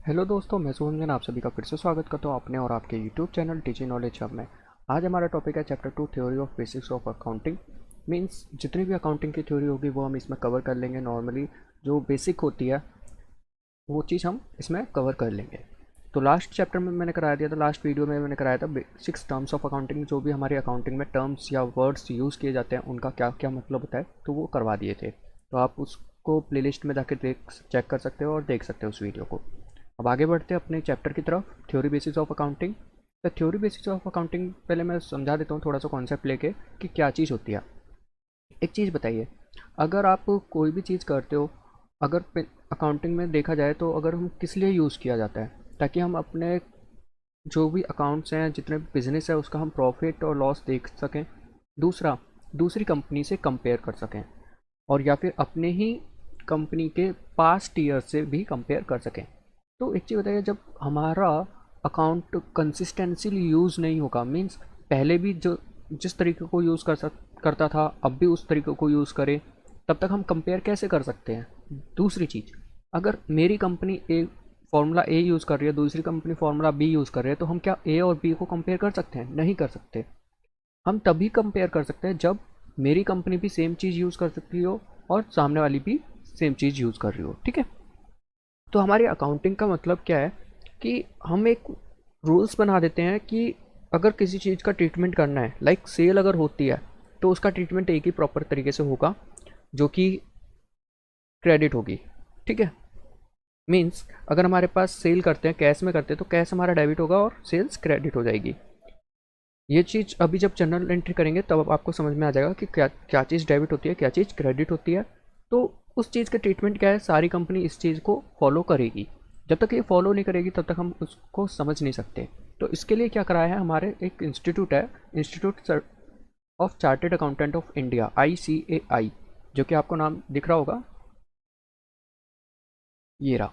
Hello दोस्तों, मैं सुहंजन आप सभी का फिर से स्वागत करता हूँ अपने और आपके यूट्यूब चैनल टीची नॉलेज हब में। आज हमारा टॉपिक है chapter 2 theory of basics of accounting. Means जितनी भी अकाउंटिंग की थ्योरी होगी वो हम इसमें कवर कर लेंगे। नॉर्मली जो बेसिक होती है वो चीज़ हम इसमें कवर कर लेंगे। तो लास्ट चैप्टर में मैंने कराया दिया था, लास्ट वीडियो में मैंने कराया था 6 टर्म्स ऑफ अकाउंटिंग। जो भी हमारी अकाउंटिंग में टर्म्स या वर्ड्स यूज़ किए जाते हैं उनका क्या क्या मतलब होता है, तो वो करवा दिए थे। तो आप उसको प्लेलिस्ट में जाकर चेक कर सकते हो और देख सकते हो उस वीडियो को। अब आगे बढ़ते हैं अपने चैप्टर की तरफ, थ्योरी बेसिस ऑफ अकाउंटिंग। तो थ्योरी बेसिस ऑफ अकाउंटिंग पहले मैं समझा देता हूँ थोड़ा सा कॉन्सेप्ट लेके कि क्या चीज़ होती है। एक चीज़ बताइए, अगर आप कोई भी चीज़ करते हो, अगर अकाउंटिंग में देखा जाए तो अगर हम किस लिए यूज़ किया जाता है, ताकि हम अपने जो भी अकाउंट्स हैं, जितने भी बिजनेस है, उसका हम प्रॉफिट और लॉस देख सकें। दूसरा, दूसरी कंपनी से कंपेयर कर सकें, और या फिर अपने ही कंपनी के पास्ट ईयर से भी कंपेयर कर सकें। तो एक चीज़ बताइए, जब हमारा अकाउंट कंसिस्टेंसीली यूज़ नहीं होगा, मीन्स पहले भी जो जिस तरीके को यूज़ करता था अब भी उस तरीके को यूज़ करे, तब तक हम कंपेयर कैसे कर सकते हैं। दूसरी चीज़, अगर मेरी कंपनी ए फार्मूला ए यूज़ कर रही है, दूसरी कंपनी फार्मूला बी यूज़ कर रही है, तो हम क्या ए और बी को कंपेयर कर सकते हैं? नहीं कर सकते। हम तभी कंपेयर कर सकते हैं जब मेरी कंपनी भी सेम चीज़ यूज़ कर सकती हो और सामने वाली भी सेम चीज़ यूज़ कर रही हो। ठीक है। तो हमारी अकाउंटिंग का मतलब क्या है कि हम एक रूल्स बना देते हैं कि अगर किसी चीज़ का ट्रीटमेंट करना है, लाइक सेल अगर होती है, तो उसका ट्रीटमेंट एक ही प्रॉपर तरीके से होगा जो कि क्रेडिट होगी। ठीक है। मीन्स अगर हमारे पास सेल करते हैं, कैश में करते हैं, तो कैश हमारा डेबिट होगा और सेल्स क्रेडिट हो जाएगी। ये चीज़ अभी जब जनरल एंट्री करेंगे तब आपको समझ में आ जाएगा कि क्या क्या चीज़ डेबिट होती है, क्या चीज़ क्रेडिट होती है। तो उस चीज़ का ट्रीटमेंट क्या है, सारी कंपनी इस चीज़ को फॉलो करेगी। जब तक ये फॉलो नहीं करेगी तब तक हम उसको समझ नहीं सकते। तो इसके लिए क्या कराया है, हमारे एक इंस्टीट्यूट है, Institute of chartered accountant of India, ICAI, जो कि आपको नाम दिख रहा होगा, ये रहा।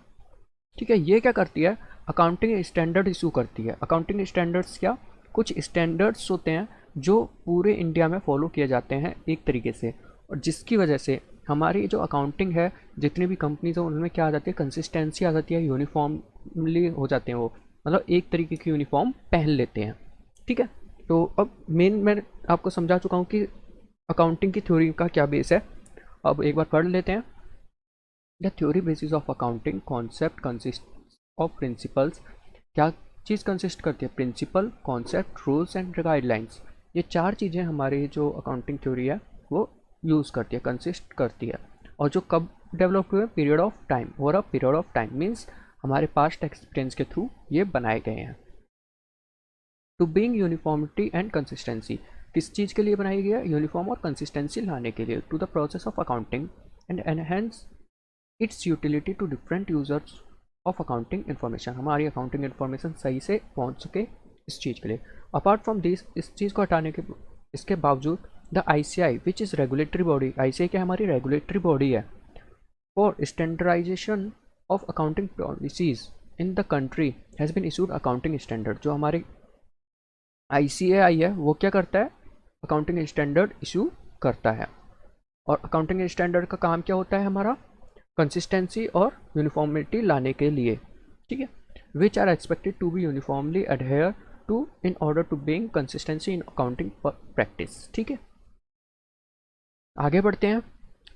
ठीक है। ये क्या करती है, अकाउंटिंग स्टैंडर्ड इशू करती है। अकाउंटिंग स्टैंडर्ड्स क्या, कुछ स्टैंडर्ड्स होते हैं जो पूरे इंडिया में फॉलो किए जाते हैं एक तरीके से, और जिसकी वजह से हमारी जो अकाउंटिंग है, जितनी भी कंपनीज हैं उनमें क्या आ जाती है, कंसिस्टेंसी आ जाती है, यूनिफॉर्मली हो जाते हैं वो, मतलब एक तरीके की यूनिफॉर्म पहन लेते हैं। ठीक है। तो अब मेन मैं आपको समझा चुका हूँ कि अकाउंटिंग की थ्योरी का क्या बेस है। अब एक बार पढ़ लेते हैं। The theory basis of accounting concept consist of principles. क्या चीज़ कंसिस्ट करती है, principle, concept, rules and guidelines. ये चार चीज़ें हमारी जो अकाउंटिंग थ्योरी है वो यूज़ करती है, कंसिस्ट करती है। और जो कब डेवलप हुए, period of time, over a period of time, means हमारे पास्ट एक्सपीरियंस के थ्रू ये बनाए गए हैं। To bring uniformity and consistency, किस चीज़ के लिए बनाई गई है, यूनिफॉर्म और कंसिस्टेंसी लाने के लिए। To the process of accounting and enhance its utility to different users of accounting information, हमारी अकाउंटिंग इन्फॉर्मेशन सही से पहुंच सके इस चीज़ के लिए। अपार्ट फ्रॉम दिस, इस चीज़ को हटाने के इसके बावजूद, the ICAI which is regulatory body, ICAI क्या हमारी रेगुलेटरी बॉडी है, for standardization of accounting policies in the country has been issued accounting standard. जो हमारे ICAI है वो क्या करता है, अकाउंटिंग स्टैंडर्ड इशू करता है। और अकाउंटिंग स्टैंडर्ड का काम क्या होता है, हमारा कंसिस्टेंसी और यूनिफॉर्मिटी लाने के लिए। ठीक है। Which are expected to be uniformly adhere to in order to bring consistency in accounting practice. ठीक है। आगे बढ़ते हैं।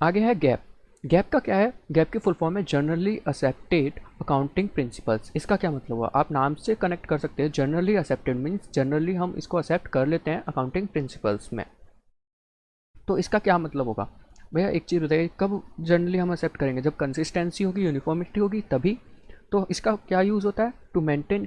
आगे है गैप। गैप का क्या है, गैप की फुल फॉर्म है जनरली एक्सेप्टेड अकाउंटिंग प्रिंसिपल्स। इसका क्या मतलब हुआ, आप नाम से कनेक्ट कर सकते हैं। जनरली एक्सेप्टेड मीन्स जनरली हम इसको एक्सेप्ट कर लेते हैं अकाउंटिंग प्रिंसिपल्स में। तो इसका क्या मतलब होगा भैया, एक चीज़ बताइए, कब जनरली हम एक्सेप्ट करेंगे, जब कंसिस्टेंसी होगी, यूनिफॉर्मिटी होगी, तभी। तो इसका क्या यूज़ होता है, to maintain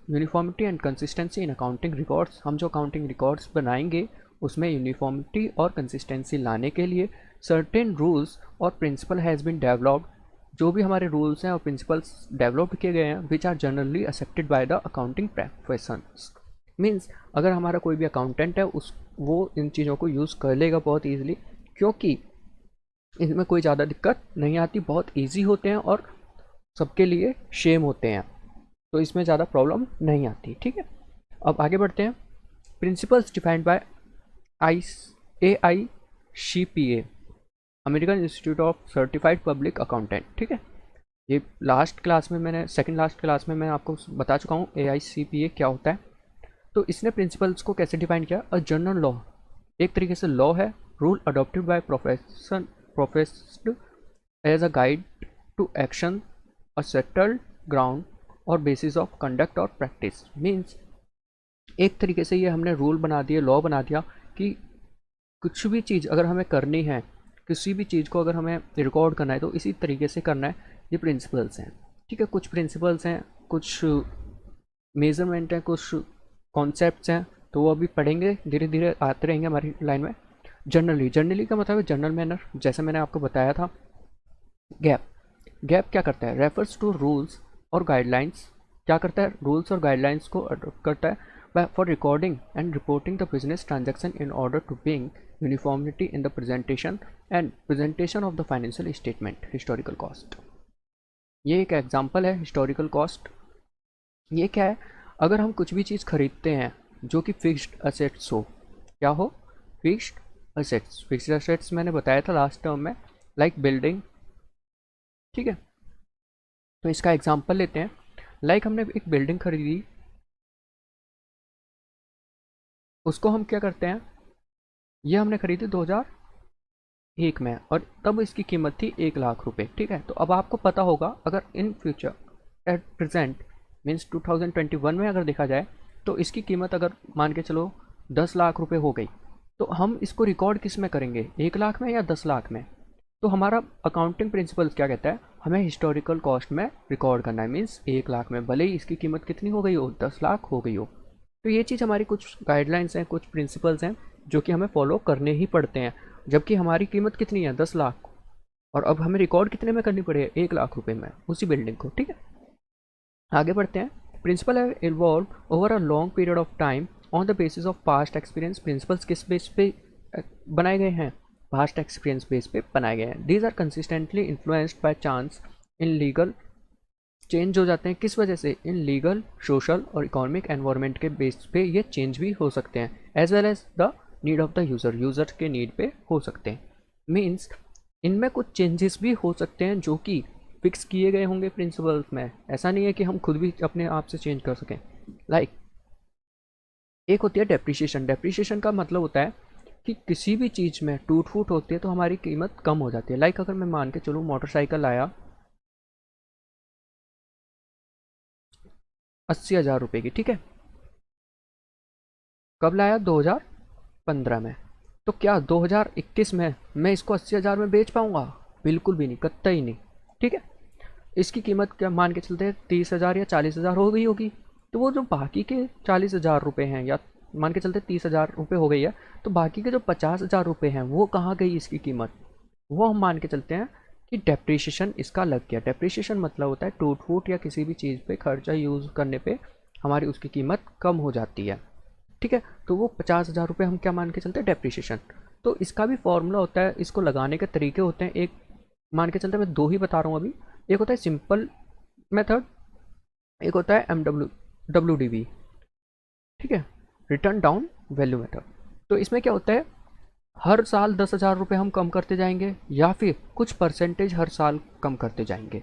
uniformity and consistency in accounting records. हम जो अकाउंटिंग रिकॉर्ड्स बनाएंगे उसमें यूनिफॉर्मिटी और कंसिस्टेंसी लाने के लिए सर्टेन रूल्स और प्रिंसिपल हैज़ बीन डेवलप्ड। जो भी हमारे रूल्स हैं और प्रिंसिपल्स डेवलप किए गए हैं, which are generally accepted by the accounting professions. Means अगर हमारा कोई भी अकाउंटेंट है उस वो इन चीज़ों को यूज़ कर लेगा बहुत ईजिली, क्योंकि इनमें कोई ज़्यादा दिक्कत नहीं आती, बहुत इजी होते हैं और सबके लिए सेम होते हैं, तो इसमें ज़्यादा प्रॉब्लम नहीं आती। ठीक है। अब आगे बढ़ते हैं। Principles defined by AICPA, American institute of certified public accountant. ठीक है। ये लास्ट क्लास में मैंने सेकंड लास्ट क्लास में मैं आपको बता चुका हूँ AICPA क्या होता है। तो इसने प्रिंसिपल्स को कैसे डिफाइन किया? अ जनरल लॉ, एक तरीके से लॉ है, rule adopted by professed as a guide to action, a settled ground और बेसिस ऑफ कंडक्ट और प्रैक्टिस। मीन्स एक तरीके से ये हमने रूल बना दिया, लॉ बना दिया कि कुछ भी चीज़ अगर हमें करनी है, किसी भी चीज़ को अगर हमें रिकॉर्ड करना है तो इसी तरीके से करना है। ये प्रिंसिपल्स हैं, ठीक है। कुछ प्रिंसिपल्स हैं, कुछ मेजरमेंट हैं, कुछ कॉन्सेप्ट्स हैं, तो वो अभी पढ़ेंगे, धीरे धीरे आते रहेंगे हमारी लाइन में। जनरली का मतलब है जनरल मैनर, जैसे मैंने आपको बताया था। गैप, गैप क्या करता है? रेफर्स टू रूल्स और गाइडलाइंस। क्या करता है? रूल्स और गाइडलाइंस को अडॉप्ट करता है for recording and reporting the business transaction in order to bring uniformity in the presentation of the financial statement. Historical cost, ये एक एग्जांपल है हिस्टोरिकल कॉस्ट। ये क्या है? अगर हम कुछ भी चीज़ खरीदते हैं जो कि फिक्स्ड असेट्स हो, क्या हो? Fixed assets. फिक्स्ड असेट्स मैंने बताया था लास्ट टर्म में, लाइक बिल्डिंग, ठीक है। तो इसका एग्जांपल लेते हैं। लाइक हमने एक बिल्डिंग खरीदी, उसको हम क्या करते हैं, ये हमने खरीदी 2001 में और तब इसकी कीमत थी 1 लाख रुपए, ठीक है। तो अब आपको पता होगा अगर in future at present means 2021 में अगर देखा जाए तो इसकी कीमत अगर मान के चलो 10 लाख रुपए हो गई, तो हम इसको रिकॉर्ड किस में करेंगे? 1 लाख में या 10 लाख में? तो हमारा अकाउंटिंग प्रिंसिपल्स क्या कहता है? हमें हिस्टोरिकल कॉस्ट में रिकॉर्ड करना है। मीन्स 1 लाख में भले ही इसकी कीमत कितनी हो गई हो, 10 लाख हो गई हो। तो ये चीज़ हमारी कुछ गाइडलाइंस हैं, कुछ प्रिंसिपल्स हैं जो कि हमें फॉलो करने ही पड़ते हैं। जबकि हमारी कीमत कितनी है? 10 लाख, और अब हमें रिकॉर्ड कितने में करनी पड़े? 1 लाख रुपए में उसी बिल्डिंग को, ठीक है। आगे बढ़ते हैं। प्रिंसिपल है evolve over a long period of time on the basis of past experience. Principles किस बेस पे बनाए गए हैं? पास्ट एक्सपीरियंस बेस पे बनाए गए हैं। These are consistently influenced by chance in legal, change हो जाते हैं किस वजह से? इन लीगल, सोशल और इकोनॉमिक एनवायरनमेंट के बेस पे ये चेंज भी हो सकते हैं, as well as the need of the user, user के नीड पे हो सकते हैं। मीन्स इनमें कुछ चेंजेस भी हो सकते हैं जो कि फिक्स किए गए होंगे प्रिंसिपल्स में। ऐसा नहीं है कि हम खुद भी अपने आप से चेंज कर सकें। लाइक एक होती है डेप्रिसिएशन। डेप्रिसिएशन का मतलब होता है कि किसी भी चीज़ में टूट फूट होती है तो हमारी कीमत कम हो जाती है। लाइक अगर मैं मान के चलूँ मोटरसाइकिल आया 80,000 रुपये की, ठीक है। कब लाया? 2015 में। तो क्या 2021 में मैं इसको 80,000 में बेच पाऊंगा? बिल्कुल भी नहीं, कतई नहीं, ठीक है। इसकी कीमत क्या मान के चलते हैं 30,000 या 40,000 हो गई होगी। तो वो जो बाकी के 40,000 रुपये हैं, या मान के चलते 30,000 रुपये हो गई है, तो बाकी के जो 50,000 रुपये हैं वो कहाँ गई इसकी कीमत? वो हम मान के चलते हैं कि डेप्रिसिएशन इसका लग गया। डेप्रिसिएशन मतलब होता है टूट फूट या किसी भी चीज़ पे खर्चा यूज़ करने पे हमारी उसकी कीमत कम हो जाती है, ठीक है। तो वो 50,000 रुपये हम क्या मान के चलते हैं? डेप्रिसिएशन। तो इसका भी फॉर्मूला होता है, इसको लगाने के तरीके होते हैं। एक मान के चलते मैं 2 ही बता रहा हूँ अभी। एक होता है सिंपल मेथड, एक होता है WDV, ठीक है, रिटर्न डाउन वैल्यू मेथड। तो इसमें क्या होता है, हर साल 10,000 रुपये हम कम करते जाएंगे या फिर कुछ परसेंटेज हर साल कम करते जाएंगे,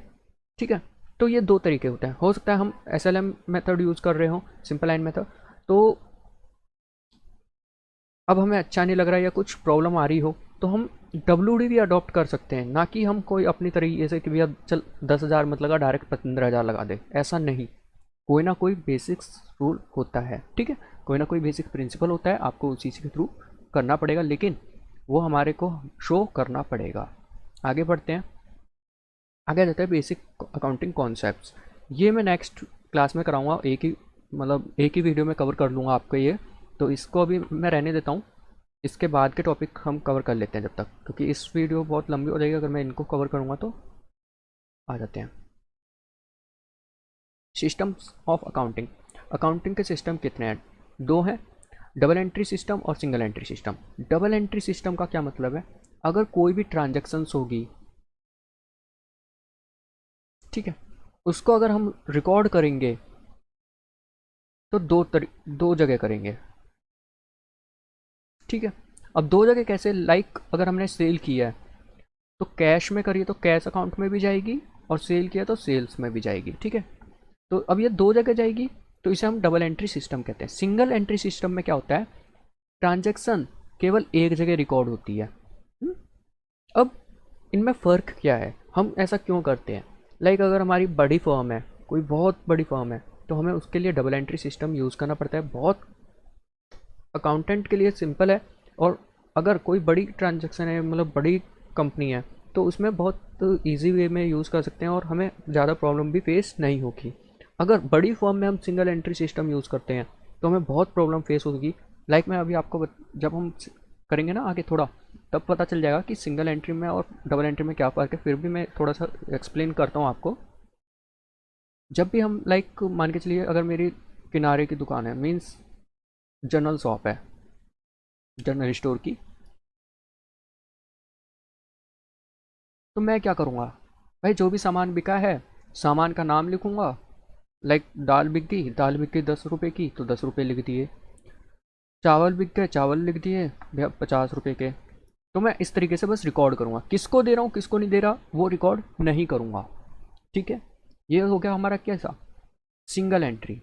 ठीक है। तो ये 2 तरीके होते हैं। हो सकता है हम SLM मेथड यूज़ कर रहे हो, सिंपल लाइन मेथड, तो अब हमें अच्छा नहीं लग रहा है या कुछ प्रॉब्लम आ रही हो तो हम WDV अडॉप्ट कर सकते हैं। ना कि हम कोई अपनी तरीके से कि भैया चल 10,000 मत लगा, डायरेक्ट 15,000 लगा दे, ऐसा नहीं। कोई ना कोई बेसिक्स रूल होता है, ठीक है, कोई ना कोई बेसिक प्रिंसिपल होता है, आपको उसी के थ्रू करना पड़ेगा, लेकिन वो हमारे को शो करना पड़ेगा। आगे बढ़ते हैं। आगे जाते हैं बेसिक अकाउंटिंग कॉन्सेप्ट्स। ये मैं नेक्स्ट क्लास में कराऊंगा, एक ही वीडियो में कवर कर लूँगा आपको ये। तो इसको अभी मैं रहने देता हूँ, इसके बाद के टॉपिक हम कवर कर लेते हैं जब तक, क्योंकि इस वीडियो बहुत लंबी हो जाएगी अगर मैं इनको कवर करूँगा। तो आ जाते हैं सिस्टम्स ऑफ अकाउंटिंग। अकाउंटिंग के सिस्टम कितने हैं? 2 हैं, डबल एंट्री सिस्टम और single entry system. Double entry system का क्या मतलब है? अगर कोई भी ट्रांजैक्शंस होगी, ठीक है, उसको अगर हम रिकॉर्ड करेंगे तो दो जगह करेंगे, ठीक है। अब 2 जगह कैसे? लाइक अगर हमने सेल किया है तो कैश में करिए तो कैश अकाउंट में भी जाएगी, और सेल किया तो सेल्स में भी जाएगी, ठीक है। तो अब ये दो जगह जाएगी, तो इसे हम डबल एंट्री सिस्टम कहते हैं। सिंगल एंट्री सिस्टम में क्या होता है, ट्रांजैक्शन केवल एक जगह रिकॉर्ड होती है। अब इनमें फ़र्क क्या है, हम ऐसा क्यों करते हैं? लाइक अगर हमारी बड़ी फर्म है, कोई बहुत बड़ी फर्म है, तो हमें उसके लिए डबल एंट्री सिस्टम यूज़ करना पड़ता है। बहुत अकाउंटेंट के लिए सिंपल है, और अगर कोई बड़ी ट्रांजैक्शन है, मतलब बड़ी कंपनी है, तो उसमें बहुत ईजी वे में यूज़ कर सकते हैं और हमें ज़्यादा प्रॉब्लम भी फेस नहीं होगी। अगर बड़ी फर्म में हम सिंगल एंट्री सिस्टम यूज़ करते हैं तो हमें बहुत प्रॉब्लम फेस होगी। लाइक मैं अभी आपको जब हम करेंगे ना आगे थोड़ा, तब पता चल जाएगा कि सिंगल एंट्री में और डबल एंट्री में क्या फ़र्क है। फिर भी मैं थोड़ा सा एक्सप्लेन करता हूँ आपको। जब भी हम लाइक मान के चलिए, अगर मेरी किनारे की दुकान है, मीन्स जनरल शॉप है, जनरल स्टोर की, तो मैं क्या करूँगा भाई, जो भी सामान बिका है सामान का नाम लिखूँगा। लाइक दाल बिक गई 10 रुपये की, तो 10 रुपये लिख दिए। चावल बिक गए, चावल लिख दिए भैया 50 रुपये के। तो मैं इस तरीके से बस रिकॉर्ड करूँगा, किसको दे रहा हूँ किसको नहीं दे रहा वो रिकॉर्ड नहीं करूँगा, ठीक है। ये हो गया हमारा कैसा, सिंगल एंट्री।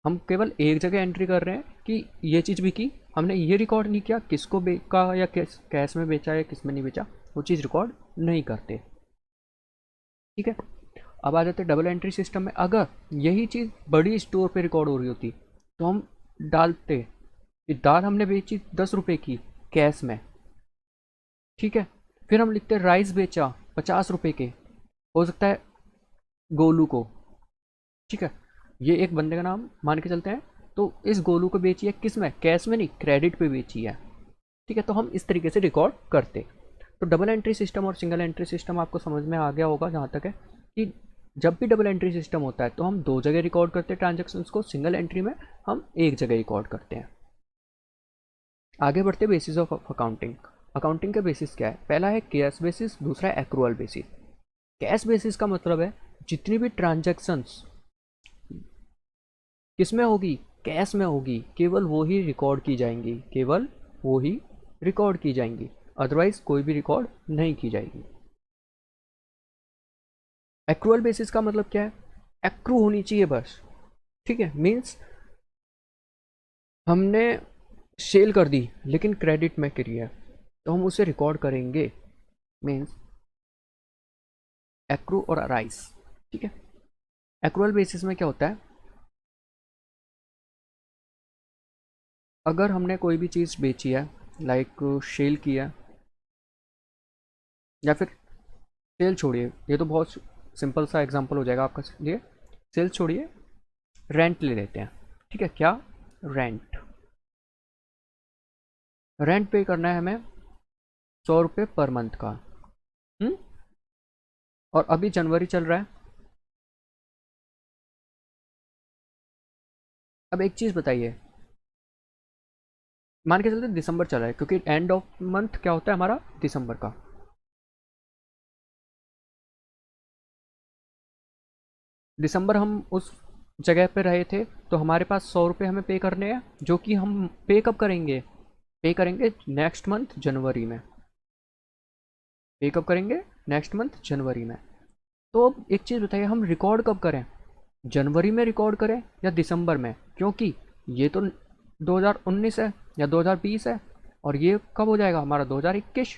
हम केवल एक जगह एंट्री कर रहे हैं कि ये चीज़ बिकी, हमने ये रिकॉर्ड नहीं किया किसको बेचा या कैश में बेचा या किस में नहीं बेचा, वो चीज़ रिकॉर्ड नहीं करते, ठीक है। अब आ जाते हैं डबल एंट्री सिस्टम में। अगर यही चीज़ बड़ी स्टोर पे रिकॉर्ड हो रही होती तो हम डालते कि दाल हमने बेची 10 रुपये की कैश में, ठीक है। फिर हम लिखते राइस बेचा 50 रुपये के, हो सकता है गोलू को, ठीक है। ये एक बंदे का नाम मान के चलते हैं। तो इस गोलू को बेची है किस में, कैश में नहीं, क्रेडिट पे बेची है, ठीक है। तो हम इस तरीके से रिकॉर्ड करते। तो डबल एंट्री सिस्टम और सिंगल एंट्री सिस्टम आपको समझ में आ गया होगा जहाँ तक है कि जब भी डबल एंट्री सिस्टम होता है तो हम दो जगह रिकॉर्ड करते हैं ट्रांजेक्शन्स को, सिंगल एंट्री में हम एक जगह रिकॉर्ड करते हैं। आगे बढ़ते बेसिस ऑफ अकाउंटिंग। अकाउंटिंग का बेसिस क्या है, पहला है कैश बेसिस, दूसरा है एक्रूअल बेसिस। कैश बेसिस का मतलब है जितनी भी ट्रांजेक्शन्स किस में होगी, कैश में होगी, केवल वो ही रिकॉर्ड की जाएंगी, केवल वो ही रिकॉर्ड की जाएंगी, अदरवाइज कोई भी रिकॉर्ड नहीं की जाएगी। एक्रूअल बेसिस का मतलब क्या है, एक्रू होनी चाहिए बस, ठीक है। मीन्स हमने सेल कर दी लेकिन क्रेडिट में करी है, तो हम उसे रिकॉर्ड करेंगे, मीन्स एक्रू और अराइज, ठीक है। एक्रूअल बेसिस में क्या होता है, अगर हमने कोई भी चीज़ बेची है, लाइक सेल किया, या फिर सेल छोड़िए, ये तो बहुत सिंपल सा एग्जांपल हो जाएगा आपका लिए, सेल छोड़िए, रेंट ले लेते हैं, ठीक है। क्या, रेंट, रेंट पे करना है हमें 100 रुपये पर मंथ का, और अभी जनवरी चल रहा है। अब एक चीज़ बताइए, मान के चलते दिसंबर चल रहा है, क्योंकि एंड ऑफ मंथ क्या होता है हमारा, दिसंबर का। दिसंबर हम उस जगह पे रहे थे, तो हमारे पास 100 रुपये हमें पे करने हैं, जो कि हम पे कब करेंगे, पे करेंगे नेक्स्ट मंथ जनवरी में, पे कब करेंगे, नेक्स्ट मंथ जनवरी में। तो अब एक चीज़ बताइए, हम रिकॉर्ड कब करें, जनवरी में रिकॉर्ड करें या दिसंबर में, क्योंकि ये तो 2019 है या 2020 है, और ये कब हो जाएगा हमारा 2021।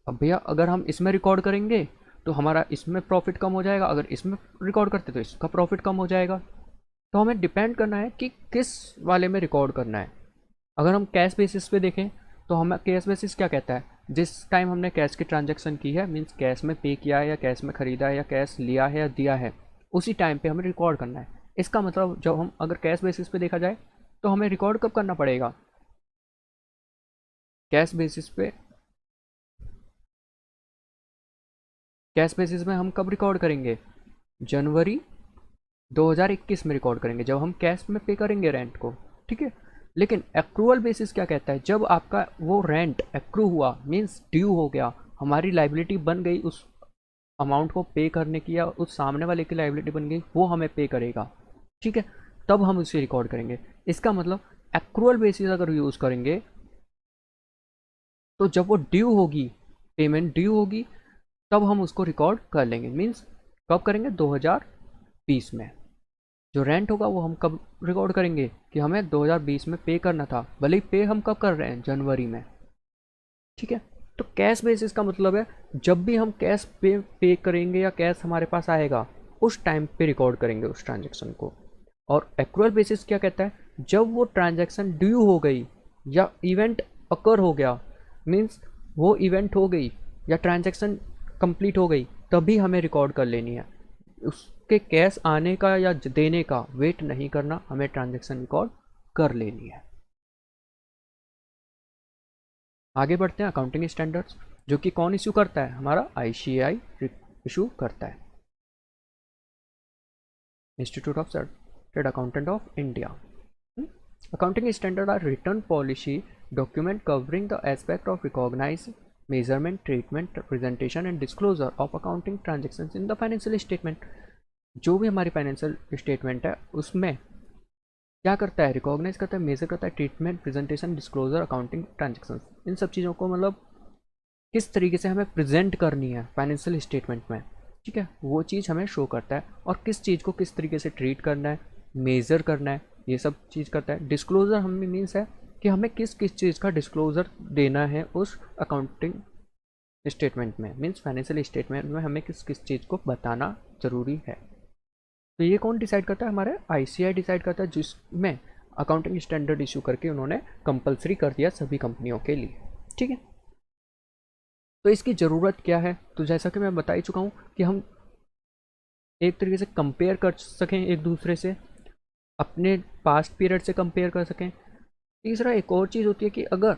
अब भैया अगर हम इसमें रिकॉर्ड करेंगे तो हमारा इसमें प्रॉफिट कम हो जाएगा, अगर इसमें रिकॉर्ड करते तो इसका प्रॉफिट कम हो जाएगा। तो हमें डिपेंड करना है कि किस वाले में रिकॉर्ड करना है। अगर हम कैश बेसिस पे देखें तो हमें कैश बेसिस क्या कहता है, जिस टाइम हमने कैश की ट्रांजैक्शन की है, मीन्स कैश में पे किया है या कैश में ख़रीदा है या कैश लिया है या दिया है, उसी टाइम पे हमें रिकॉर्ड करना है। इसका मतलब जब हम अगर कैश बेसिस पे देखा जाए तो हमें रिकॉर्ड कब करना पड़ेगा, कैश बेसिस पे, कैश बेसिस में हम कब रिकॉर्ड करेंगे, जनवरी 2021 में रिकॉर्ड करेंगे, जब हम कैश में पे करेंगे रेंट को, ठीक है। लेकिन एक्रूअल बेसिस क्या कहता है, जब आपका वो रेंट एक्रू हुआ, मीन्स ड्यू हो गया, हमारी लाइबिलिटी बन गई उस अमाउंट को पे करने की, या उस सामने वाले की लाइबिलिटी बन गई, वो हमें पे करेगा, ठीक है, तब हम उसे रिकॉर्ड करेंगे। इसका मतलब एक्रूअल बेसिस अगर यूज़ करेंगे तो जब वो ड्यू होगी, पेमेंट ड्यू होगी, तब हम उसको रिकॉर्ड कर लेंगे। मीन्स कब करेंगे? 2020 में। जो रेंट होगा वो हम कब रिकॉर्ड करेंगे कि हमें 2020 में पे करना था, भले ही पे हम कब कर रहे हैं? जनवरी में। ठीक है, तो कैश बेसिस का मतलब है जब भी हम कैश पे करेंगे या कैश हमारे पास आएगा उस टाइम पे रिकॉर्ड करेंगे उस ट्रांजेक्शन को। और एक्रुअल बेसिस क्या कहता है? जब वो ट्रांजेक्शन ड्यू हो गई या इवेंट अकर हो गया, मीन्स वो इवेंट हो गई या ट्रांजेक्शन कंप्लीट हो गई, तभी हमें रिकॉर्ड कर लेनी है। उसके कैश आने का या देने का वेट नहीं करना, हमें ट्रांजेक्शन रिकॉर्ड कर लेनी है। आगे बढ़ते हैं अकाउंटिंग स्टैंडर्ड्स, जो कि कौन इशू करता है? हमारा आईसीएआई इशू करता है, Institute of Chartered Accountant of India. Accounting standard are return policy document covering the aspect of recognize, measurement, treatment, presentation and disclosure of accounting transactions in the financial statement। जो भी हमारी financial statement है उसमें क्या करता है? Recognise करता है, मेजर करता है, treatment, presentation, disclosure, accounting transaction, इन सब चीज़ों को मतलब किस तरीके से हमें प्रेजेंट करनी है फाइनेंशियल स्टेटमेंट में, ठीक है, वो चीज़ हमें शो करता है। और किस चीज़ को किस तरीके से ट्रीट करना है, मेज़र करना है, ये सब चीज़ करता है। डिस्क्लोजर हमें मीन्स है कि हमें किस किस चीज़ का डिस्क्लोजर देना है उस अकाउंटिंग स्टेटमेंट में, मीन्स फाइनेंशियल स्टेटमेंट में हमें किस किस चीज़ को बताना ज़रूरी है। तो ये कौन डिसाइड करता है? हमारे आईसीएआई डिसाइड करता है, जिसमें अकाउंटिंग स्टैंडर्ड इशू करके उन्होंने कंपलसरी कर दिया सभी कंपनियों के लिए। ठीक है, तो इसकी ज़रूरत क्या है? तो जैसा कि मैं बता ही चुका हूँ कि हम एक तरीके से कंपेयर कर सकें एक दूसरे से, अपने पास्ट पीरियड से कंपेयर कर सकें। तीसरा एक और चीज़ होती है कि अगर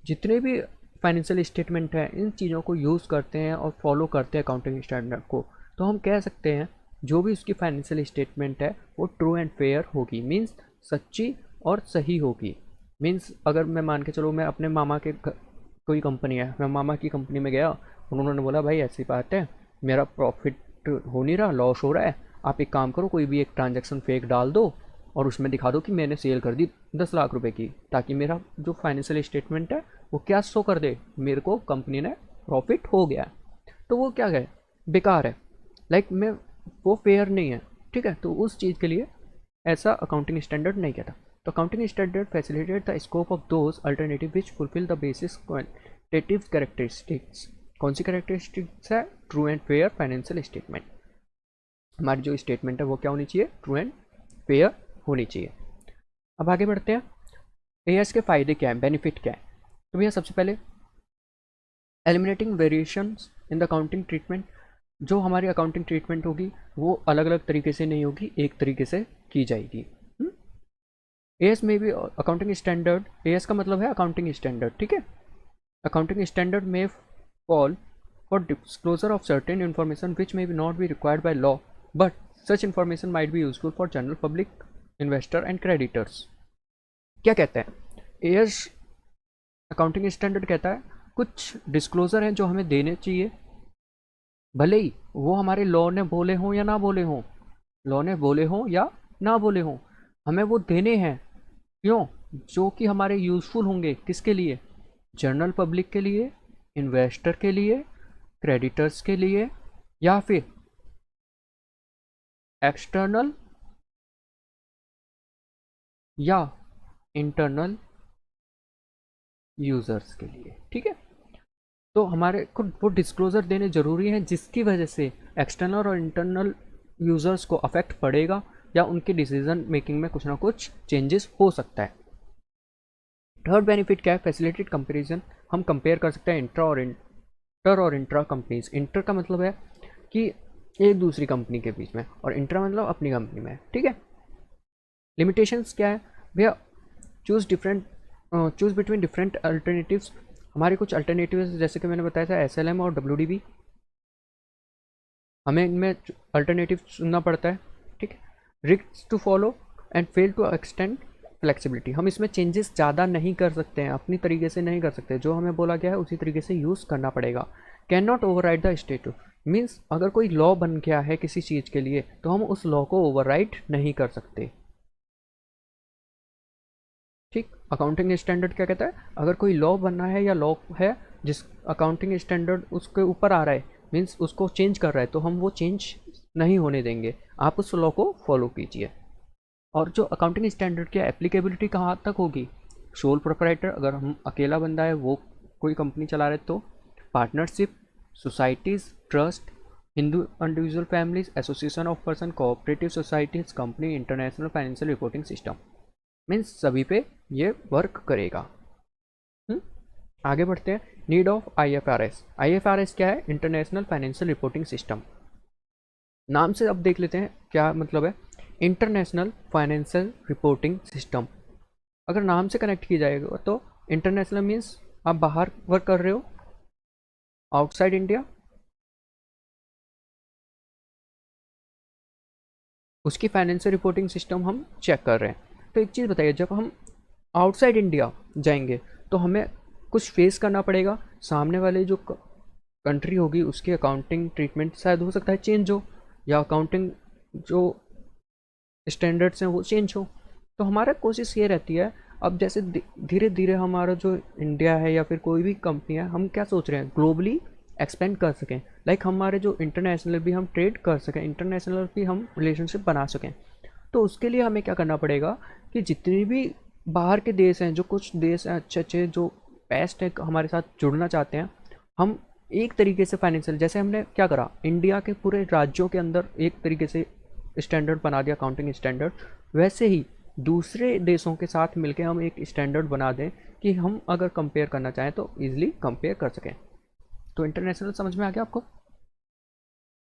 जितने भी फाइनेंशियल स्टेटमेंट हैं इन चीज़ों को यूज़ करते हैं और फॉलो करते हैं अकाउंटिंग स्टैंडर्ड को, तो हम कह सकते हैं जो भी उसकी फाइनेंशियल स्टेटमेंट है वो ट्रू एंड फेयर होगी, मीन्स सच्ची और सही होगी। मीन्स अगर मैं मान के चलो मैं अपने मामा के कोई कंपनी है, मैं मामा की कंपनी में गया, उन्होंने बोला भाई ऐसी बात है मेरा प्रॉफिट हो नहीं रहा, लॉस हो रहा है, आप एक काम करो कोई भी एक ट्रांजेक्शन फेक डाल दो और उसमें दिखा दो कि मैंने सेल कर दी 10 लाख रुपए की, ताकि मेरा जो फाइनेंशियल स्टेटमेंट है वो क्या शो कर दे, मेरे को कंपनी ने प्रॉफिट हो गया। तो वो क्या है? बेकार है, लाइक मैं वो फेयर नहीं है। ठीक है, तो उस चीज़ के लिए ऐसा अकाउंटिंग स्टैंडर्ड नहीं कहता। तो accounting standard facilitate the scope of those alternative which fulfil the basis quantitative characteristics. कौन सी कैरेक्टरिस्टिक्स है? True and fair financial statement. हमारी जो स्टेटमेंट है वो क्या होनी चाहिए? ट्रू एंड फेयर होनी चाहिए। अब आगे बढ़ते हैं, एएस के फ़ायदे क्या हैं, बेनिफिट क्या है? तो भैया सबसे पहले eliminating variations in the accounting treatment. जो हमारी अकाउंटिंग ट्रीटमेंट होगी वो अलग अलग तरीके से नहीं होगी, एक तरीके से की जाएगी। एएस में भी अकाउंटिंग स्टैंडर्ड, एएस का मतलब है अकाउंटिंग स्टैंडर्ड, ठीक है। अकाउंटिंग स्टैंडर्ड में fall for disclosure of certain information which may be not be required by law but such information might be useful for general public, investor and creditors. क्या कहते हैं? As accounting standard कहता है कुछ disclosure हैं जो हमें देने चाहिए, भले ही वो हमारे लॉ ने बोले हों या ना बोले हों, लॉ ने बोले हों या ना बोले हों, हमें वो देने हैं। क्यों? जो कि हमारे यूज़फुल होंगे, किसके लिए? जनरल पब्लिक के लिए, इन्वेस्टर के लिए, क्रेडिटर्स के लिए, या फिर एक्सटर्नल या इंटरनल यूज़र्स के लिए। ठीक है, तो हमारे को वो डिस्क्लोज़र देने ज़रूरी हैं जिसकी वजह से एक्सटर्नल और इंटरनल यूज़र्स को अफेक्ट पड़ेगा या उनके डिसीजन मेकिंग में कुछ ना कुछ चेंजेस हो सकता है। थर्ड बेनिफिट क्या है? Facilitate comparison. हम कंपेयर कर सकते हैं इंटर और इंट्रा कंपनीज। इंटर का मतलब है कि एक दूसरी कंपनी के बीच में, और इंट्रा मतलब अपनी कंपनी में। ठीक है, लिमिटेशंस क्या है भैया? Choose between different alternatives. हमारे कुछ अल्टरनेटिव्स जैसे कि मैंने बताया था एसएलएम और डब्ल्यूडीबी, हमें इनमें अल्टरनेटिव चुनना पड़ता है। ठीक है, risk to follow and fail to extend flexibility. हम इसमें चेंजेस ज़्यादा नहीं कर सकते हैं, अपनी तरीके से नहीं कर सकते, जो हमें बोला गया है उसी तरीके से यूज़ करना पड़ेगा। Can not override the status, means अगर कोई लॉ बन गया है किसी चीज़ के लिए तो हम उस लॉ को ओवरराइड नहीं कर सकते। ठीक, अकाउंटिंग स्टैंडर्ड क्या कहता है, अगर कोई लॉ बनना है या लॉ है जिस अकाउंटिंग स्टैंडर्ड उसके ऊपर आ रहा है, मीन्स उसको चेंज कर रहा है, तो हम वो चेंज नहीं होने देंगे, आप उस लॉ को फॉलो कीजिए। और जो अकाउंटिंग स्टैंडर्ड की एप्लीकेबिलिटी कहाँ तक होगी, सोल प्रोप्राइटर, अगर हम अकेला बंदा है वो कोई कंपनी चला रहे तो, partnership, societies, trust, Hindu individual families, association of person, cooperative societies, company, international financial reporting system, means सभी पे ये वर्क करेगा। आगे बढ़ते हैं, नीड ऑफ आईएफआरएस। आईएफआरएस क्या है, इंटरनेशनल फाइनेंशियल रिपोर्टिंग सिस्टम। नाम से अब देख लेते हैं क्या मतलब है, इंटरनेशनल फाइनेंशियल रिपोर्टिंग सिस्टम। अगर नाम से कनेक्ट किया जाएगा तो इंटरनेशनल मीन्स आप बाहर वर्क कर रहे हो, आउटसाइड इंडिया, उसकी फाइनेंशियल रिपोर्टिंग सिस्टम हम चेक कर रहे हैं। तो एक चीज़ बताइए, जब हम आउटसाइड इंडिया जाएंगे तो हमें कुछ फेस करना पड़ेगा, सामने वाले जो कंट्री होगी उसकी अकाउंटिंग ट्रीटमेंट शायद हो सकता है चेंज हो, या अकाउंटिंग जो स्टैंडर्ड्स हैं वो चेंज हो। तो हमारा कोशिश ये रहती है, अब जैसे धीरे धीरे हमारा जो इंडिया है या फिर कोई भी कंपनी है, हम क्या सोच रहे हैं, ग्लोबली एक्सपेंड कर सकें, लाइक हमारे जो इंटरनेशनल भी हम ट्रेड कर सकें, इंटरनेशनल भी हम रिलेशनशिप बना सकें। तो उसके लिए हमें क्या करना पड़ेगा कि जितनी भी बाहर के देश हैं, जो कुछ देश हैं अच्छे अच्छे जो बेस्ट है हमारे साथ जुड़ना चाहते हैं, हम एक तरीके से फाइनेंशियल, जैसे हमने क्या करा, इंडिया के पूरे राज्यों के अंदर एक तरीके से स्टैंडर्ड बना दिया अकाउंटिंग स्टैंडर्ड, वैसे ही दूसरे देशों के साथ मिलकर हम एक स्टैंडर्ड बना दें कि हम अगर कंपेयर करना चाहें तो ईजिली कंपेयर कर सकें। तो इंटरनेशनल समझ में आ गया आपको।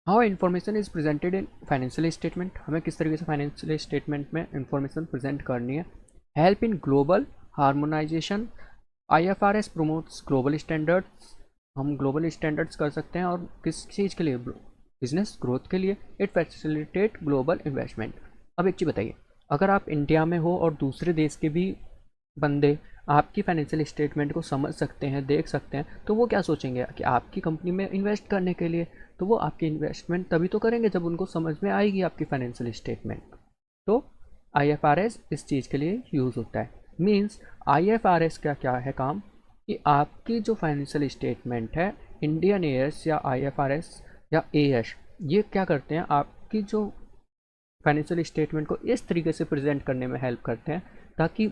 How information is presented in financial statement, हमें किस तरीके से फाइनेंशियल स्टेटमेंट में इंफॉर्मेशन प्रेजेंट करनी है। Help in global harmonisation, IFRS promotes global standards, हम ग्लोबल स्टैंडर्ड्स कर सकते हैं, और किस चीज़ के लिए, बिजनेस ग्रोथ के लिए। It facilitate global investment. अब एक चीज़ बताइए, अगर आप इंडिया में हो और दूसरे देश के भी बंदे आपकी फाइनेंशियल स्टेटमेंट को समझ सकते हैं, देख सकते हैं, तो वो क्या सोचेंगे कि आपकी कंपनी में इन्वेस्ट करने के लिए, तो वो आपकी इन्वेस्टमेंट तभी तो करेंगे जब उनको समझ में आएगी आपकी फाइनेंशियल स्टेटमेंट। तो आईएफआरएस इस चीज़ के लिए यूज़ होता है। मीन्स आईएफआरएस का क्या है काम, कि आपकी जो फाइनेंशियल स्टेटमेंट है, इंडियन एएस या आईएफआरएस या एएस, ये क्या करते हैं, आपकी जो फाइनेंशियल स्टेटमेंट को इस तरीके से प्रेजेंट करने में हेल्प करते हैं ताकि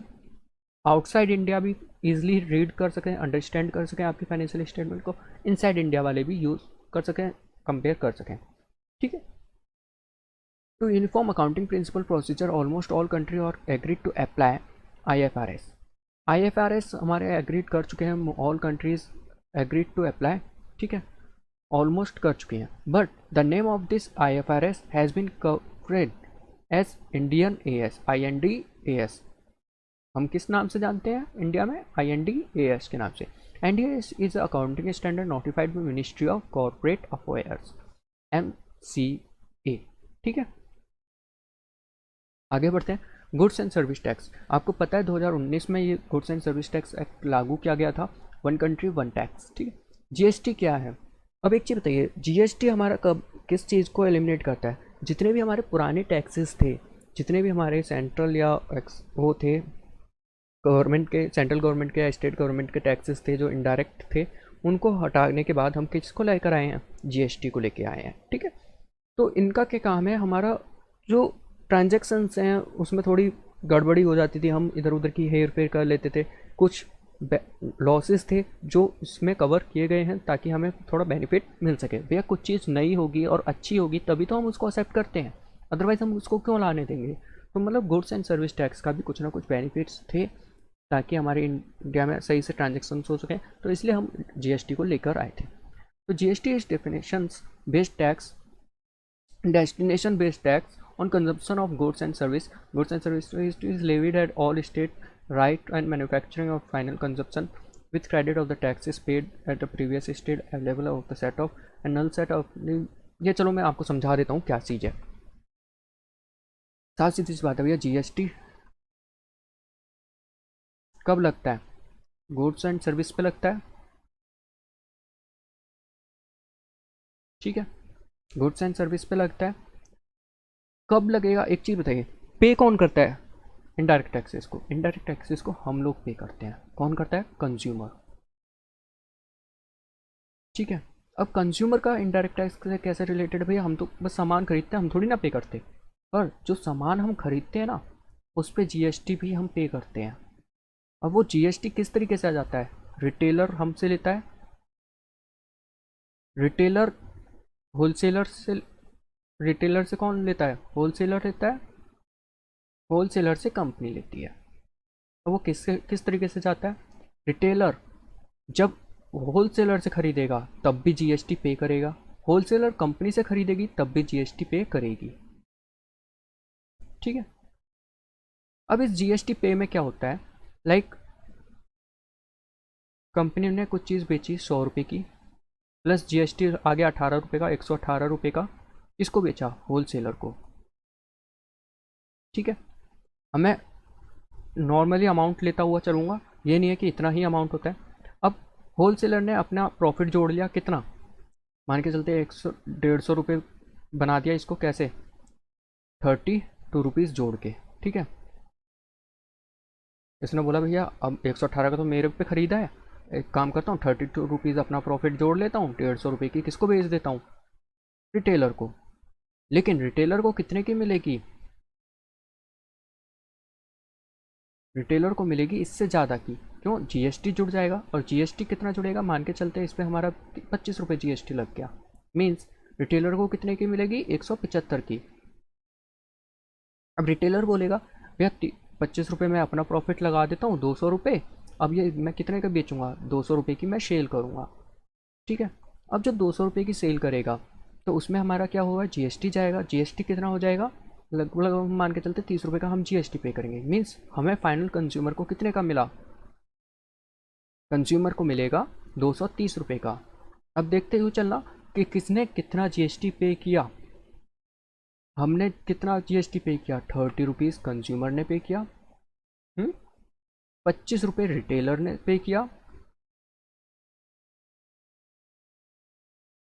आउटसाइड इंडिया भी ईजिली रीड कर सकें, अंडरस्टैंड कर सकें आपकी फाइनेंशियल स्टेटमेंट को, इनसाइड इंडिया वाले भी यूज़ कर सकें, कंपेयर कर सकें। ठीक है। To uniform accounting principle procedure almost all country और agreed to apply IFRS. IFRS हमारे एग्रीड कर चुके हैं, all countries agreed to apply, ठीक है, ऑलमोस्ट कर चुके हैं। But the name of this IFRS has been covered as Indian AS, IND-AS। हम किस नाम से जानते हैं इंडिया में, IND-AS के नाम से। IND-AS is accounting standard notified by ministry of corporate affairs, MCA। ठीक है, आगे बढ़ते हैं। गुड्स एंड सर्विस टैक्स, आपको पता है 2019 में ये goods and service tax act लागू किया गया था, वन कंट्री वन टैक्स। ठीक है, जीएसटी क्या है, अब एक चीज़ बताइए, जीएसटी हमारा कब किस चीज़ को एलिमिनेट करता है, जितने भी हमारे पुराने टैक्सेस थे, जितने भी हमारे सेंट्रल या वो थे गवर्नमेंट के, सेंट्रल गवर्नमेंट के या स्टेट गवर्नमेंट के टैक्सेस थे जो इनडायरेक्ट थे, उनको हटाने के बाद हम किसको लेकर आए हैं, जीएसटी को लेके आए हैं। ठीक है, तो इनका क्या काम है, हमारा जो ट्रांजैक्शंस हैं उसमें थोड़ी गड़बड़ी हो जाती थी, हम इधर उधर की हेर फेर कर लेते थे, कुछ लॉसेस थे जो इसमें कवर किए गए हैं ताकि हमें थोड़ा बेनिफिट मिल सके। भैया कुछ चीज़ नई होगी और अच्छी होगी तभी तो हम उसको एक्सेप्ट करते हैं, अदरवाइज़ हम उसको क्यों लाने देंगे। तो मतलब गुड्स एंड सर्विस टैक्स का भी कुछ ना कुछ बेनिफिट्स थे ताकि हमारे इंडिया में सही से ट्रांजेक्शन हो सके, तो इसलिए हम जीएसटी को लेकर आए थे। तो GST is definitions based tax, destination based tax on consumption of goods and service. Goods and service is levied at all state right and manufacturing of final consumption with credit of the taxes paid at the previous state available of the set of and null set of। ये चलो मैं आपको समझा देता हूँ क्या चीज़ है। साथ सीधी सी बात है भैया, जीएसटी कब लगता है, गुड्स एंड सर्विस पे लगता है। ठीक है, गुड्स एंड सर्विस पे लगता है। कब लगेगा, एक चीज़ बताइए, पे कौन करता है, इनडायरेक्ट टैक्सेस को, इनडायरेक्ट टैक्सेस को हम लोग पे करते हैं। कौन करता है? कंज्यूमर। ठीक है, अब कंज्यूमर का इनडायरेक्ट टैक्स से कैसे रिलेटेड? भैया हम तो बस सामान खरीदते हैं, हम थोड़ी ना पे करते। पर जो सामान हम खरीदते हैं ना, उस पर जीएसटी भी हम पे करते हैं। अब वो जीएसटी किस तरीके से आ जाता है? रिटेलर हमसे लेता है, रिटेलर होलसेलर से, रिटेलर से कौन लेता है? होलसेलर लेता है, होलसेलर से कंपनी लेती है। अब वो किस तरीके से जाता है? रिटेलर जब होलसेलर से खरीदेगा तब भी जीएसटी पे करेगा, होलसेलर कंपनी से खरीदेगी तब भी जीएसटी पे करेगी। ठीक है, अब इस जीएसटी पे में क्या होता है? लाइक कंपनी ने कुछ चीज़ बेची 100 रुपये की, प्लस जीएसटी आ गया 18 रुपये का, 118 रुपये का, इसको बेचा होलसेलर को। ठीक है, अब मैं नॉर्मली अमाउंट लेता हुआ चलूँगा, ये नहीं है कि इतना ही अमाउंट होता है। अब होलसेलर ने अपना प्रॉफिट जोड़ लिया, कितना? मान के चलते 100-150 रुपये बना दिया इसको, कैसे? 32 रुपीज़ जोड़ के। ठीक है, इसने बोला भैया अब 118 का तो मेरे पे ख़रीदा है, एक काम करता हूँ 32 रुपीज़ अपना प्रॉफिट जोड़ लेता हूँ, 150 रुपये की किसको बेच देता हूँ? रिटेलर को। लेकिन रिटेलर को कितने की मिलेगी? रिटेलर को मिलेगी इससे ज़्यादा की। क्यों? जीएसटी जुड़ जाएगा, और जीएसटी कितना जुड़ेगा? मान के चलते इस पर हमारा 25 रुपये जीएसटी लग गया, मीन्स रिटेलर को कितने की मिलेगी? 175 की। अब रिटेलर बोलेगा भैया 25 रुपये में अपना प्रॉफिट लगा देता हूँ, 200 रुपये, अब ये मैं कितने का बेचूंगा? 200 रुपये की मैं सेल करूँगा। ठीक है, अब जब 200 रुपये की सेल करेगा तो उसमें हमारा क्या होगा? जीएसटी जाएगा। जीएसटी कितना हो जाएगा? लगभग मान के चलते 30 रुपये का हम जीएसटी पे करेंगे, मीन्स हमें फाइनल कंज्यूमर को कितने का मिला? कंज्यूमर को मिलेगा 230 रुपये का। अब देखते हुए चलना कि किसने कितना जीएसटी पे किया। हमने कितना जीएसटी पे किया? 30 रुपीज़ कंज्यूमर ने पे किया, 25 रुपये रिटेलर ने पे किया,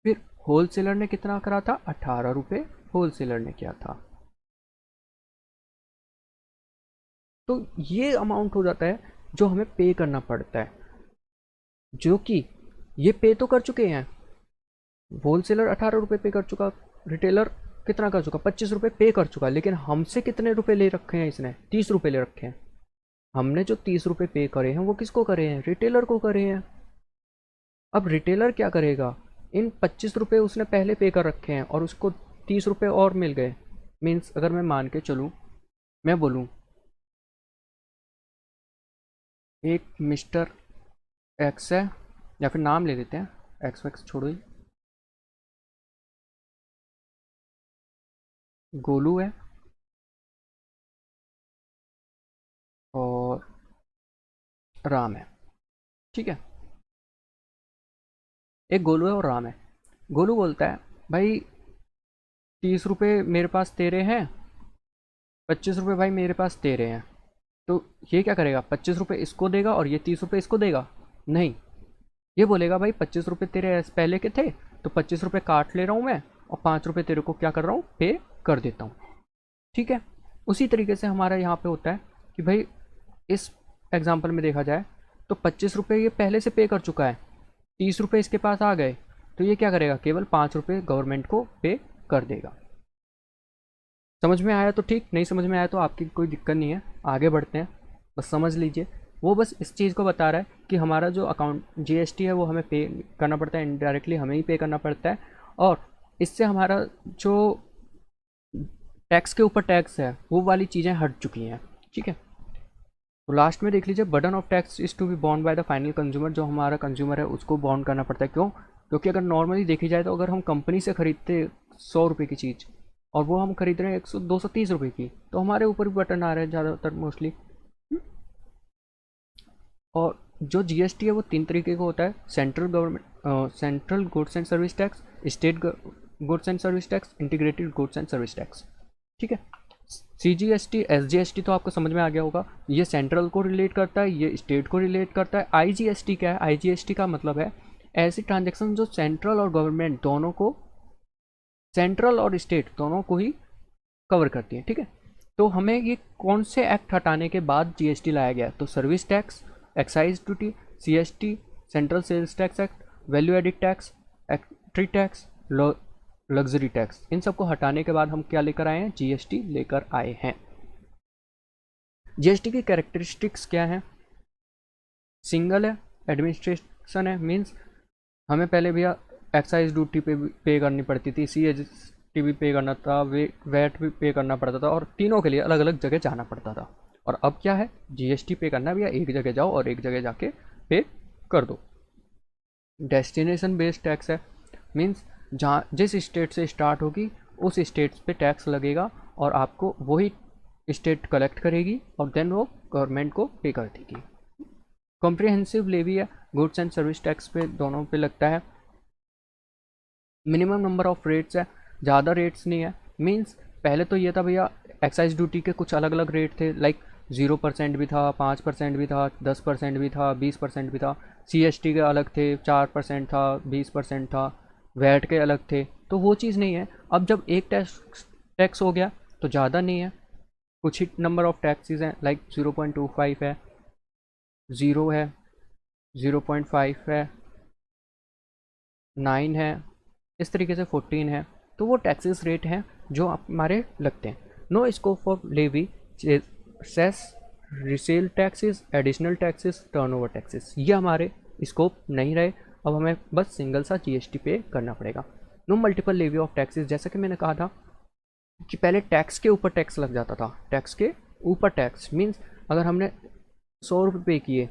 फिर होलसेलर ने कितना करा था? 18 रुपये होलसेलर ने किया था। तो ये अमाउंट हो जाता है जो हमें पे करना पड़ता है, जो कि ये पे तो कर चुके हैं। होलसेलर 18 रुपये पे कर चुका, रिटेलर कितना कर चुका? 25 रुपये पे कर चुका, लेकिन हमसे कितने रुपए ले रखे हैं इसने? 30 रुपये ले रखे हैं। हमने जो 30 रुपये पे करे हैं वो किसको करे हैं? रिटेलर को करे हैं। अब रिटेलर क्या करेगा? इन 25 रुपये उसने पहले पे कर रखे हैं और उसको 30 रुपये और मिल गए, मीन्स अगर मैं मान के चलूँ, मैं बोलूँ एक मिस्टर एक्स है, या फिर नाम ले देते हैं, एक्स वैक्स छोड़ो ही, गोलू है और राम है। ठीक है, एक गोलू है और राम है। गोलू बोलता है भाई 30 रुपये मेरे पास तेरे हैं, 25 रुपये भाई मेरे पास तेरे हैं। तो ये क्या करेगा? 25 रुपये इसको देगा और ये 30 रुपये इसको देगा? नहीं, ये बोलेगा भाई 25 रुपये तेरे पहले के थे तो 25 रुपये काट ले रहा हूँ मैं, और 5 रुपये तेरे को क्या कर रहा हूँ? पे कर देता हूँ। ठीक है, उसी तरीके से हमारा यहाँ पे होता है कि भाई इस एग्जाम्पल में देखा जाए तो 25 रुपये ये पहले से पे कर चुका है, 30 रुपये इसके पास आ गए, तो ये क्या करेगा? केवल 5 रुपये गवर्नमेंट को पे कर देगा। समझ में आया तो ठीक, नहीं समझ में आया तो आपकी कोई दिक्कत नहीं है, आगे बढ़ते हैं, बस समझ लीजिए। वो बस इस चीज़ को बता रहा है कि हमारा जो अकाउंट जीएसटी है वो हमें पे करना पड़ता है, इनडायरेक्टली हमें ही पे करना पड़ता है, और इससे हमारा जो टैक्स के ऊपर टैक्स है वो वाली चीज़ें हट चुकी हैं। ठीक है, तो लास्ट में देख लीजिए, burden of tax is to be borne by the final consumer. जो हमारा कंज्यूमर है उसको बॉर्न करना पड़ता है। क्यों? क्योंकि अगर नॉर्मली देखी जाए तो अगर हम कंपनी से ख़रीदते 100 रुपये की चीज़ और वो हम खरीद रहे हैं 230 रुपये की, तो हमारे ऊपर भी बटन आ रहे हैं ज़्यादातर मोस्टली। और जो जीएसटी है वो 3 तरीके का होता है: central government, central goods and service tax, state goods and service tax, integrated goods and service tax. ठीक है, सीजीएसटी, एसजीएसटी तो आपको समझ में आ गया होगा, ये सेंट्रल को रिलेट करता है, ये स्टेट को रिलेट करता है। आईजीएसटी क्या है? आईजीएसटी का मतलब है ऐसी ट्रांजैक्शन जो सेंट्रल और गवर्नमेंट दोनों को, सेंट्रल और स्टेट दोनों को ही कवर करती है। ठीक है, तो हमें ये कौन से एक्ट हटाने के बाद जीएसटी लाया गया? तो service tax, excise duty, CST, central sales tax act, value added tax, tree tax, luxury tax, इन सबको हटाने के बाद हम क्या लेकर आए हैं? जीएसटी लेकर आए हैं। जीएसटी की कैरेक्टरिस्टिक्स क्या है? सिंगल है, एडमिनिस्ट्रेशन है, मीन्स हमें पहले भैया एक्साइज ड्यूटी पे करनी पड़ती थी, सीएसटी भी पे करना था, वैट भी पे करना पड़ता था, और तीनों के लिए अलग अलग जगह जाना पड़ता था। और अब क्या है? जीएसटी पे करना है भैया, एक जगह जाओ और एक जगह जाके पे कर दो। डेस्टिनेशन बेस्ड टैक्स है, मीन्स जहाँ जिस स्टेट से स्टार्ट होगी उस स्टेट पे टैक्स लगेगा और आपको वही स्टेट कलेक्ट करेगी और देन वो गवर्नमेंट को पे कर देगी। कॉम्प्रिहेंसिव लेवी है, गुड्स एंड सर्विस टैक्स पे दोनों पे लगता है। मिनिमम नंबर ऑफ रेट्स है, ज़्यादा रेट्स नहीं है, मीन्स पहले तो ये था भैया एक्साइज ड्यूटी के कुछ अलग अलग रेट थे, लाइक 0% भी था, 5% भी था, 10% भी था, 20% भी था, सीएसटी के अलग थे, 4% था, 20% था, वैट के अलग थे, तो वो चीज़ नहीं है। अब जब एक टैक्स हो गया तो ज़्यादा नहीं है, कुछ ही नंबर ऑफ टैक्सेस हैं, लाइक 0.25 है, 0 है, 0.5 है, 9 है, इस तरीके से 14 है। तो वो टैक्सेस रेट हैं जो हमारे लगते हैं। No scope for levy, cess, resale taxes, additional taxes, turnover taxes, ये हमारे स्कोप नहीं रहे। अब हमें बस सिंगल सा जीएसटी पे करना पड़ेगा। No multiple levy of taxes, जैसा कि मैंने कहा था कि पहले टैक्स के ऊपर टैक्स लग जाता था, टैक्स के ऊपर टैक्स, मीन्स अगर हमने 100 रुपये पे किए,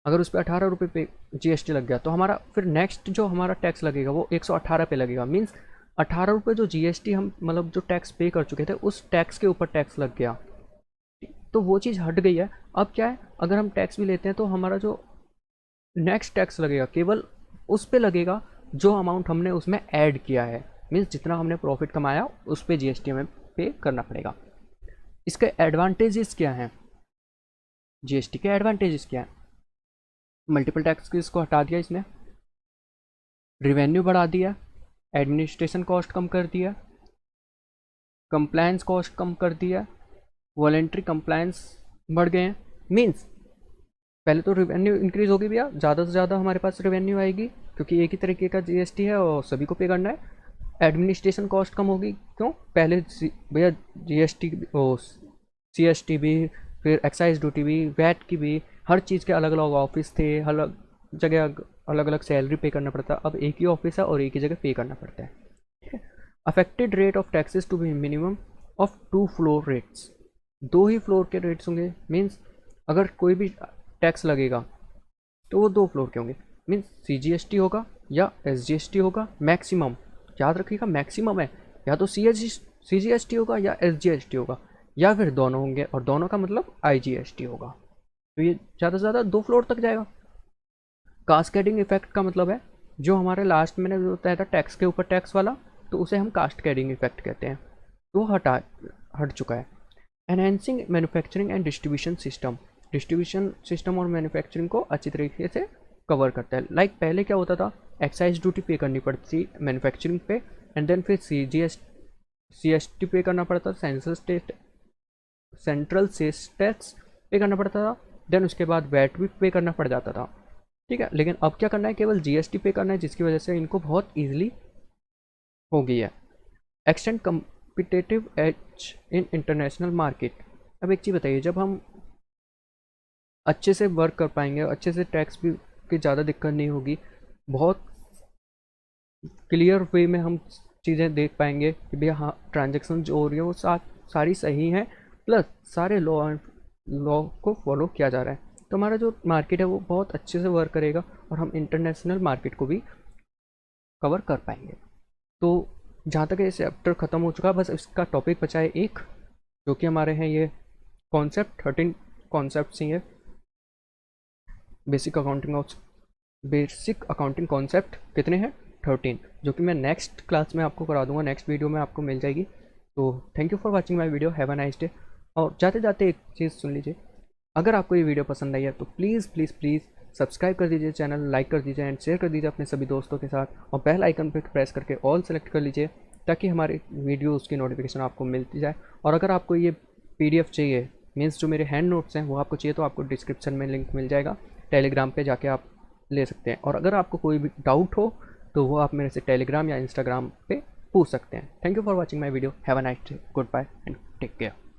अगर उस पर 18 रुपये पे जीएसटी लग गया तो हमारा फिर नेक्स्ट जो हमारा टैक्स लगेगा वो 118 पे लगेगा, मीन्स 18 रुपये जो जीएसटी हम मतलब जो टैक्स पे कर चुके थे उस टैक्स के ऊपर टैक्स लग गया, तो वो चीज़ हट गई है। अब क्या है, अगर हम टैक्स भी लेते हैं तो हमारा जो नेक्स्ट टैक्स लगेगा केवल उस पे लगेगा जो अमाउंट हमने उसमें ऐड किया है, मीन्स जितना हमने प्रॉफिट कमाया उस पर जीएसटी हमें पे करना पड़ेगा। इसके एडवांटेजेस क्या हैं? जीएसटी के एडवांटेजेस क्या है? मल्टीपल टैक्स को हटा दिया इसने, रिवेन्यू बढ़ा दिया, एडमिनिस्ट्रेशन कॉस्ट कम कर दिया, कंप्लायंस कॉस्ट कम कर दिया, वॉलेंट्री कंप्लायंस बढ़ गए हैं, मीन्स पहले तो रेवेन्यू इंक्रीज होगी भैया, ज़्यादा से ज़्यादा हमारे पास रेवेन्यू आएगी क्योंकि एक ही तरीके का जीएसटी है और सभी को पे करना है। एडमिनिस्ट्रेशन कॉस्ट कम होगी, क्यों? पहले भैया जीएसटी ओ सीएसटी भी, फिर एक्साइज ड्यूटी भी, वैट की भी, हर चीज़ के अलग अलग ऑफिस थे, अलग जगह अलग अलग सैलरी पे करना पड़ता है। अब एक ही ऑफिस है और एक ही जगह पे करना पड़ता है, ठीक है। Affected rate of taxes to be minimum of 2 floor rates, 2 ही फ्लोर के रेट्स होंगे, मीन्स अगर कोई भी टैक्स लगेगा तो वो 2 फ्लोर के होंगे, मीन्स सीजीएसटी होगा या एसजीएसटी होगा, मैक्सिमम याद रखिएगा मैक्सिमम है, या तो सीजीएसटी होगा या एसजीएसटी होगा या फिर दोनों होंगे, और दोनों का मतलब आईजीएसटी होगा, तो ये ज़्यादा से ज़्यादा 2 फ्लोर तक जाएगा। कास्केडिंग इफेक्ट का मतलब है जो हमारे लास्ट में जो बताया था टैक्स के ऊपर टैक्स वाला, तो उसे हम कास्केडिंग इफेक्ट कहते हैं, तो हट चुका है। Enhancing manufacturing and distribution system, distribution system और मैन्युफैक्चरिंग को अच्छी तरीके से कवर करता है। लाइक पहले क्या होता था, एक्साइज ड्यूटी पे करनी पड़ती थी मैन्युफैक्चरिंग पे, एंड देन फिर सीएसटी पे करना पड़ता था, सेंट्रल सेल्स टैक्स पे करना पड़ता था, देन उसके बाद वैट भी पे करना पड़ जाता था, ठीक है। लेकिन अब क्या करना है, केवल जीएसटी पे करना है, जिसकी वजह से इनको बहुत ईजिली हो गई है। Extend competitive edge in international market, अब एक चीज़ बताइए, जब हम अच्छे से वर्क कर पाएंगे, अच्छे से टैक्स भी की ज़्यादा दिक्कत नहीं होगी, बहुत क्लियर वे में हम चीज़ें देख पाएंगे कि भैया हाँ ट्रांजेक्शन जो हो रही है वो सारी सही हैं, प्लस सारे लॉ को फॉलो किया जा रहा है, तो हमारा जो मार्केट है वो बहुत अच्छे से वर्क करेगा और हम इंटरनेशनल मार्केट को भी कवर कर पाएंगे। तो जहाँ तक ये चैप्टर ख़त्म हो चुका, बस इसका टॉपिक बचा है एक, जो कि हमारे हैं ये कॉन्सेप्ट, 13 कॉन्सेप्ट ही है। बेसिक अकाउंटिंग कॉन्सेप्ट कितने हैं? 13, जो कि मैं नेक्स्ट क्लास में आपको करा दूंगा, नेक्स्ट वीडियो में आपको मिल जाएगी। तो thank you for watching my video, have a nice day. और जाते जाते एक चीज़ सुन लीजिए, अगर आपको ये वीडियो पसंद आई है तो प्लीज़ प्लीज़ प्लीज़ सब्सक्राइब कर दीजिए, चैनल लाइक कर दीजिए एंड शेयर कर दीजिए अपने सभी दोस्तों के साथ, और बेल आइकन पर प्रेस करके ऑल सेलेक्ट कर लीजिए, ताकि हमारे वीडियोज़ की नोटिफिकेशन आपको मिलती जाए। और अगर आपको ये PDF चाहिए, मीन्स जो मेरे हैंड नोट्स हैं वो आपको चाहिए, तो आपको डिस्क्रिप्शन में लिंक मिल जाएगा, टेलीग्राम पे जाके आप ले सकते हैं। और अगर आपको कोई भी डाउट हो तो वो आप मेरे से टेलीग्राम या इंस्टाग्राम पे पूछ सकते हैं। Thank you for watching my video. Have a nice day, goodbye and take care.